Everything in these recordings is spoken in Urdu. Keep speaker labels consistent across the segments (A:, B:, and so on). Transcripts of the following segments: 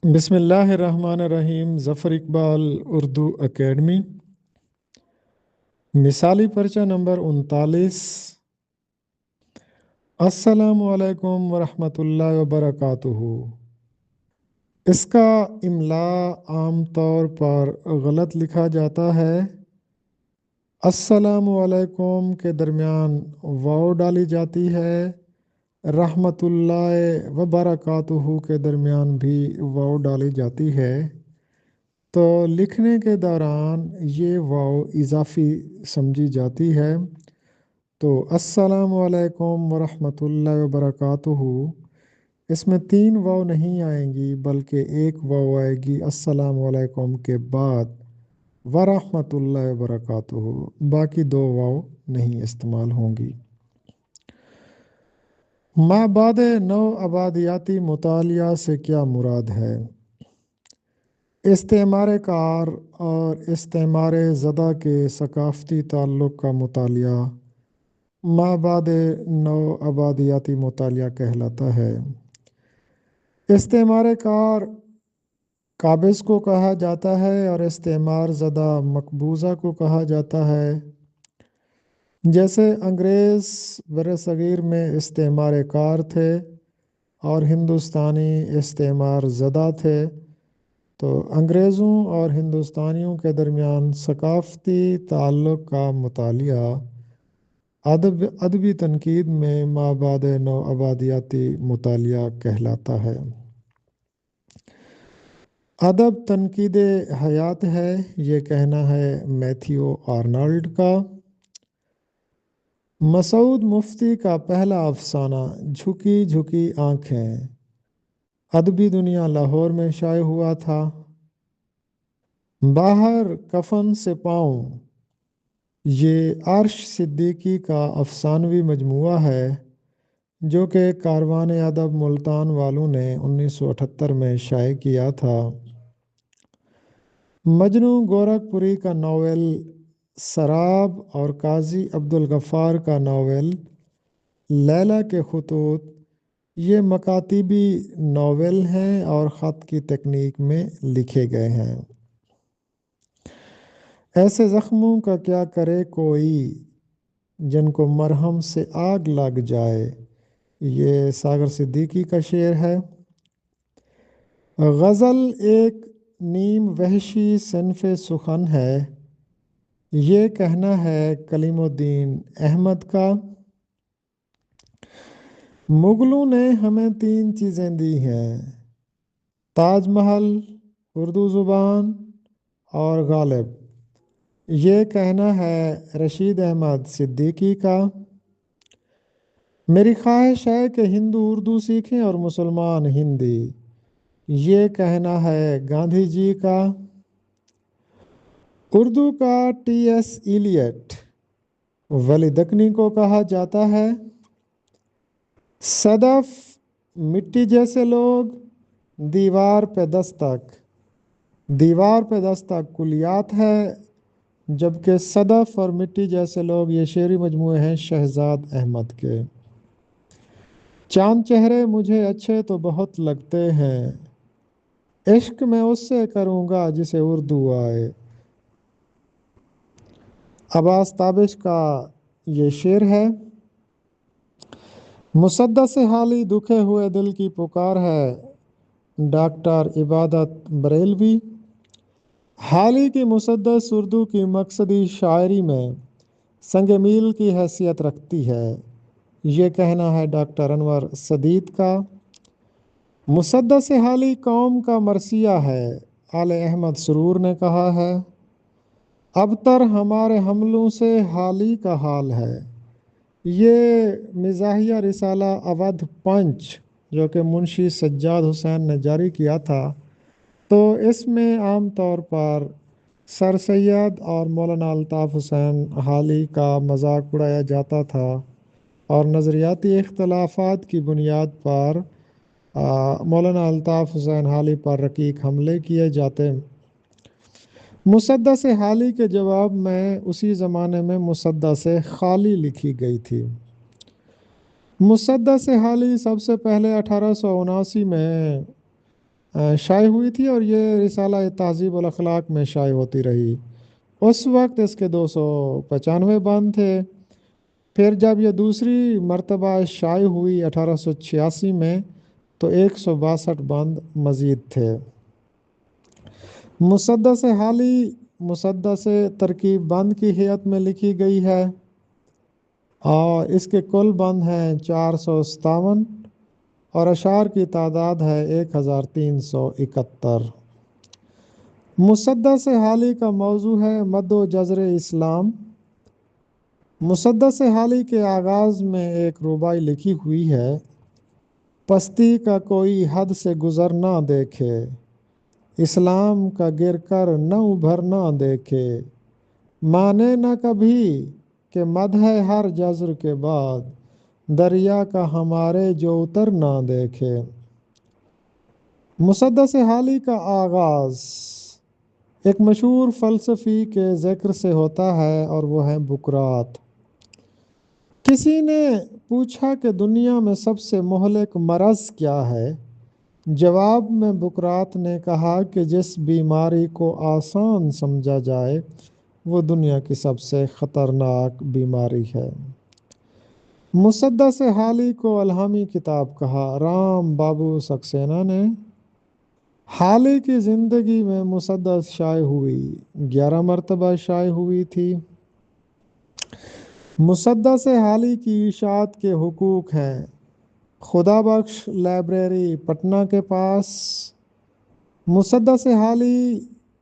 A: بسم اللہ الرحمن الرحیم ظفر اقبال اردو اکیڈمی مثالی پرچہ نمبر 39 السلام علیکم ورحمۃ اللہ وبرکاتہ۔ اس کا املا عام طور پر غلط لکھا جاتا ہے۔ السلام علیکم کے درمیان واو ڈالی جاتی ہے، رحمۃ اللہ وبرکاتہ کے درمیان بھی واو ڈالی جاتی ہے، تو لکھنے کے دوران یہ واو اضافی سمجھی جاتی ہے۔ تو السلام علیکم ورحمۃ اللہ وبرکاتہ، اس میں 3 واو نہیں آئیں گی بلکہ ایک واو آئے گی السلام علیکم کے بعد ورحمۃ اللہ وبرکاتہ، باقی 2 واو نہیں استعمال ہوں گی۔ مابعد نو آبادیاتی مطالعہ سے کیا مراد ہے؟ استعمار کار اور استعمار زدہ کے ثقافتی تعلق کا مطالعہ مابعد نو آبادیاتی مطالعہ کہلاتا ہے۔ استعمار کار قابض کو کہا جاتا ہے اور استعمار زدہ مقبوضہ کو کہا جاتا ہے۔ جیسے انگریز برصغیر میں استعمار کار تھے اور ہندوستانی استعمار زدہ تھے، تو انگریزوں اور ہندوستانیوں کے درمیان ثقافتی تعلق کا مطالعہ ادبی تنقید میں مابعد نو آبادیاتی مطالعہ کہلاتا ہے۔ ادب تنقید حیات ہے، یہ کہنا ہے میتھیو آرنالڈ کا۔ مسعود مفتی کا پہلا افسانہ جھکی جھکی آنکھیں ادبی دنیا لاہور میں شائع ہوا تھا۔ باہر کفن سے پاؤں یہ عرش صدیقی کا افسانوی مجموعہ ہے جو کہ کاروان ادب ملتان والوں نے 1978 میں شائع کیا تھا۔ مجنو گورکھپوری کا ناول سراب اور قاضی عبدالغفار کا ناول لیلا کے خطوط یہ مکاتیبی ناول ہیں اور خط کی تکنیک میں لکھے گئے ہیں۔ ایسے زخموں کا کیا کرے کوئی جن کو مرہم سے آگ لگ جائے، یہ ساغر صدیقی کا شعر ہے۔ غزل ایک نیم وحشی صنف سخن ہے، یہ کہنا ہے کلیم الدین احمد کا۔ مغلوں نے ہمیں 3 چیزیں دی ہیں، تاج محل، اردو زبان اور غالب، یہ کہنا ہے رشید احمد صدیقی کا۔ میری خواہش ہے کہ ہندو اردو سیکھیں اور مسلمان ہندی، یہ کہنا ہے گاندھی جی کا۔ اردو کا ٹی ایس ایلیٹ ولی دکنی کو کہا جاتا ہے۔ صدف مٹی جیسے لوگ دیوار پہ دستک، دیوار پہ دستک کلیات ہے، جبکہ صدف اور مٹی جیسے لوگ یہ شعری مجموعے ہیں شہزاد احمد کے۔ چاند چہرے مجھے اچھے تو بہت لگتے ہیں، عشق میں اس سے کروں گا جسے اردو آئے، عباس تابش کا یہ شعر ہے۔ مسدس حالی دکھے ہوئے دل کی پکار ہے، ڈاکٹر عبادت بریلوی۔ حالی کی مسدس اردو کی مقصدی شاعری میں سنگ میل کی حیثیت رکھتی ہے، یہ کہنا ہے ڈاکٹر انور سدید کا۔ مسدس حالی قوم کا مرثیہ ہے، آل احمد سرور نے کہا ہے۔ ابتر ہمارے حملوں سے حالی کا حال ہے، یہ مزاحیہ رسالہ اودھ پنچ جو کہ منشی سجاد حسین نے جاری کیا تھا، تو اس میں عام طور پر سر سید اور مولانا الطاف حسین حالی کا مذاق اڑایا جاتا تھا اور نظریاتی اختلافات کی بنیاد پر مولانا الطاف حسین حالی پر رقیق حملے کیے جاتے۔ مسدس حالی کے جواب میں اسی زمانے میں مسدس خالی لکھی گئی تھی۔ مسدس حالی سب سے پہلے 1879 میں شائع ہوئی تھی اور یہ رسالہ تہذیب الاخلاق میں شائع ہوتی رہی۔ اس وقت اس کے 295 بند تھے۔ پھر جب یہ دوسری مرتبہ شائع ہوئی 1886 میں تو 162 بند مزید تھے۔ مسدس حالی مسدس ترکیب بند کی ہیئت میں لکھی گئی ہے اور اس کے کل بند ہیں 457 اور اشعار کی تعداد ہے 1371۔ مسدس حالی کا موضوع ہے مد و جزر اسلام۔ مسدس حالی کے آغاز میں ایک رباعی لکھی ہوئی ہے: پستی کا کوئی حد سے گزر نہ دیکھے، اسلام کا گر کر نہ ابھر نہ دیکھے، مانے نہ کبھی کہ مد ہے ہر جزر کے بعد، دریا کا ہمارے جو اتر نہ دیکھے۔ مسدس حالی کا آغاز ایک مشہور فلسفی کے ذکر سے ہوتا ہے اور وہ ہے بکرات۔ کسی نے پوچھا کہ دنیا میں سب سے مہلک مرض کیا ہے؟ جواب میں بکرات نے کہا کہ جس بیماری کو آسان سمجھا جائے وہ دنیا کی سب سے خطرناک بیماری ہے۔ مسدس حالی کو الہامی کتاب کہا۔ رام بابو سکسینہ نے حالی کی زندگی میں مسدس شائع ہوئی 11 مرتبہ شائع ہوئی تھی۔ مسدس حالی کی اشاعت کے حقوق ہیں: خدا بخش لائبریری پٹنہ کے پاس۔ مسدس حالی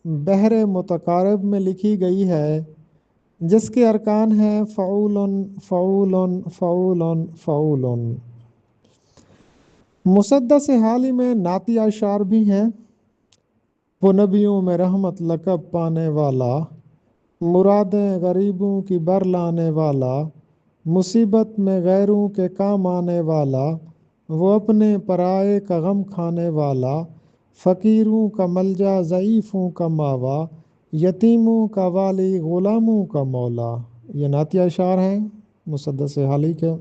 A: بحر متقارب میں لکھی گئی ہے جس کے ارکان ہیں فعول فعول فعول فعول۔ مسدس حالی میں نعتیہ اشعار بھی ہیں: وہ نبیوں میں رحمت لقب پانے والا، مرادیں غریبوں کی بر لانے والا، مصیبت میں غیروں کے کام آنے والا، وہ اپنے پرائے کا غم کھانے والا، فقیروں کا ملجا ضعیفوں کا ماوا، یتیموں کا والی غلاموں کا مولا۔ یہ نعتیہ اشعار ہیں مسدس حالی کے۔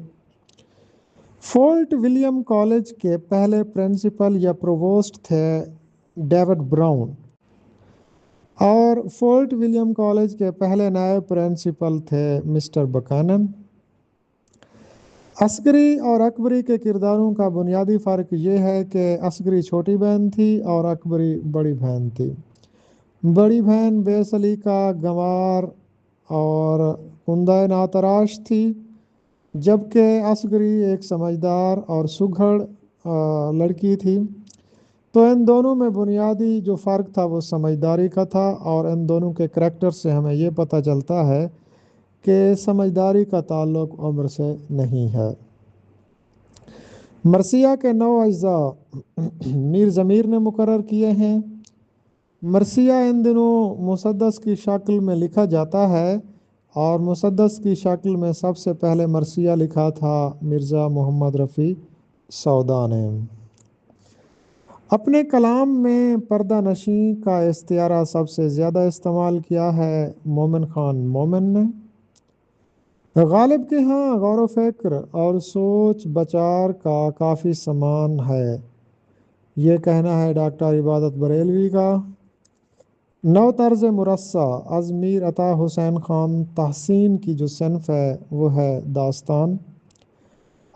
A: فورٹ ولیم کالج کے پہلے پرنسپل یا پروووسٹ تھے ڈیوڈ براؤن اور فورٹ ولیم کالج کے پہلے نائب پرنسپل تھے مسٹر بکانن۔ عسکری اور اکبری کے کرداروں کا بنیادی فرق یہ ہے کہ عسکری چھوٹی بہن تھی اور اکبری بڑی بہن تھی۔ بڑی بہن بے سلیقہ، گنوار اور کندہ ناتراش تھی، جبکہ عسکری ایک سمجھدار اور سگھڑ لڑکی تھی۔ تو ان دونوں میں بنیادی جو فرق تھا وہ سمجھداری کا تھا، اور ان دونوں کے کریکٹر سے ہمیں یہ پتہ چلتا ہے کہ سمجھداری کا تعلق عمر سے نہیں ہے۔ مرثیہ کے 9 اجزاء میر ضمیر نے مقرر کیے ہیں۔ مرثیہ ان دنوں مسدس کی شکل میں لکھا جاتا ہے اور مسدس کی شکل میں سب سے پہلے مرثیہ لکھا تھا مرزا محمد رفیع سودا نے۔ اپنے کلام میں پردہ نشیں کا استعارہ سب سے زیادہ استعمال کیا ہے مومن خان مومن نے۔ غالب کے ہاں غور و فکر اور سوچ بچار کا کافی سامان ہے، یہ کہنا ہے ڈاکٹر عبادت بریلوی کا۔ نو طرز مرصع از میر عطا حسین خان تحسین کی جو صنف ہے وہ ہے داستان۔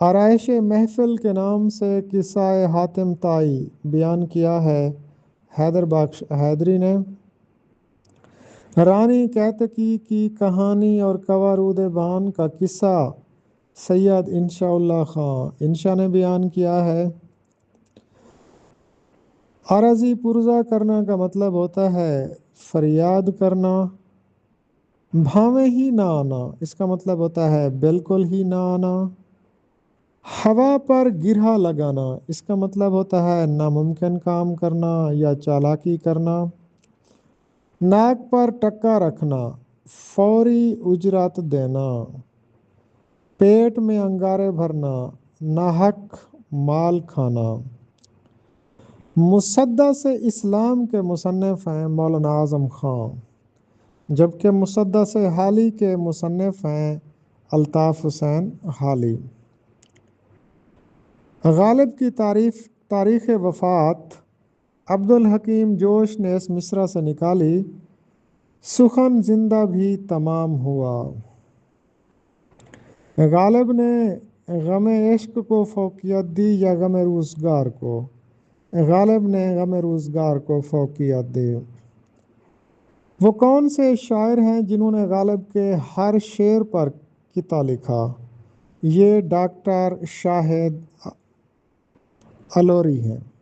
A: آرائش محفل کے نام سے قصہ حاتم طائی بیان کیا ہے حیدر بخش حیدری نے۔ رانی کیتکی کی کہانی اور کنور رود بان کا قصہ سید انشاء اللہ خان انشا نے بیان کیا ہے۔ عارضی پرزہ کرنا کا مطلب ہوتا ہے فریاد کرنا۔ بھاویں ہی نہ آنا، اس کا مطلب ہوتا ہے بالکل ہی نہ آنا۔ ہوا پر گرہ لگانا، اس کا مطلب ہوتا ہے ناممکن کام کرنا یا چالاکی کرنا۔ ناک پر ٹکا رکھنا، فوری اجرت دینا۔ پیٹ میں انگارے بھرنا، ناحق مال کھانا۔ مسدس اسلام کے مصنف ہیں مولانا اعظم خان، جبکہ مسدس حالی کے مصنف ہیں الطاف حسین حالی۔ غالب کی تاریخ وفات عبدالحکیم جوش نے اس مصرع سے نکالی، سخن زندہ بھی تمام ہوا۔ غالب نے غم عشق کو فوقیت دی یا غم روزگار کو؟ غالب نے غم روزگار کو فوقیت دی۔ وہ کون سے شاعر ہیں جنہوں نے غالب کے ہر شعر پر قطع لکھا؟ یہ ڈاکٹر شاہد الوری ہیں۔